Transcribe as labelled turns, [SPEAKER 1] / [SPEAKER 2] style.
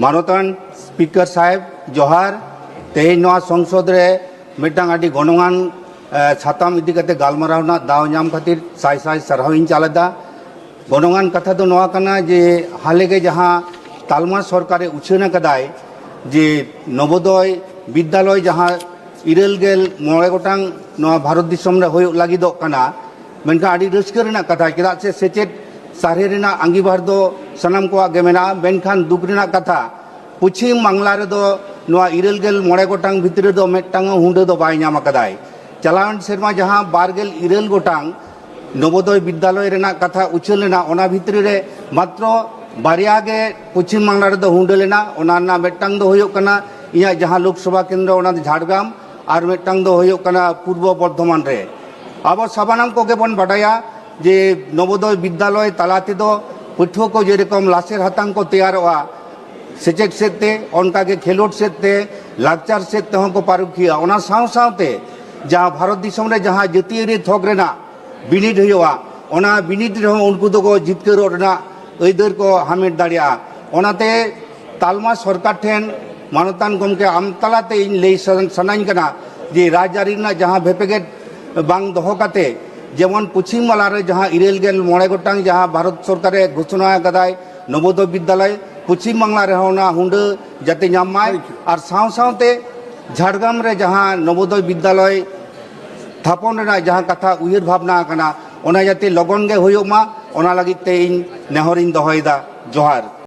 [SPEAKER 1] मानतान speaker साहेब जोहार तेज संसद रे मिटांग आदि गणगान छाताम इदी कते गालमारावना दाव नाम खातिर साय साय सरहाविन चालदा गणगान कथा दो नवा कना जे हाले के जहां तालमा सरकारे उछना कदाय जे नवोदय विद्यालय जहां इरेल गेल मोड़े गोटांग नवा भारत दिसम रे होय लागिदो कना मेनका आदि रस्क रेना कथा चेदा से सेचेत सारे रेना अंगीबार दो सनाम को आगे मेना बेनखान दुख रेना कथा पश्चिम बांगला रे दो नवा इरेल गेल मोड़े गोटांग भितरे दो मेटांग हुंडे दो बाय नाम कदाय चलावन सेरमा जहां बारगेल इरेल गोटांग नवोदय विद्यालय रेना कथा उछल लेना ओना भितरे रे मात्र बारिया गे पश्चिम बांगला रे दो हुंडे लेना ओना ना मेटांग दो होयो कना इया जहां लोकसभा केंद्र ओना झाड़ग्राम और मेटांग दो होयो कना पूर्व बर्धमान रे अब साबानाम को के बन बाडाया जे नवोदय विद्यालय तलाते दो पठुआ को जेरकम लासेर हातांग को तैयारोआ सेचेक सेते उनका के खेलोट सेते लाकचार सेते को पारुखिया ओना साव सावते जहां भारत दिसम रे जहां जतियारि थोक रेना बिनिड हुआ ओना बिनिड रे उनको दो को जितकरो रेना अइदर को हामेट दाड़िया ओनाते तालमा सरकार ठेन मानतान गमके आमतालाते इन लई सनाइन कना जे राजआरी ना जहां भेपेगेट बांग दोहो काते जेमन पश्चिम बांगला रे जहां इरेल गेल मोड़े गोटांग जहां भारत सरकारे घोषणा कदाय नवोदय विद्यालय पश्चिम बांगला रे होना हुंडे जाते नामाय और साव सावते झाड़ग्राम रे जहां नवोदय विद्यालय स्थापन रेना जहां कथा उयर भावना कना ओना जाते लगन गे होयो मा ओना लगित ते इन नेहरिन दोहयदा जोहार।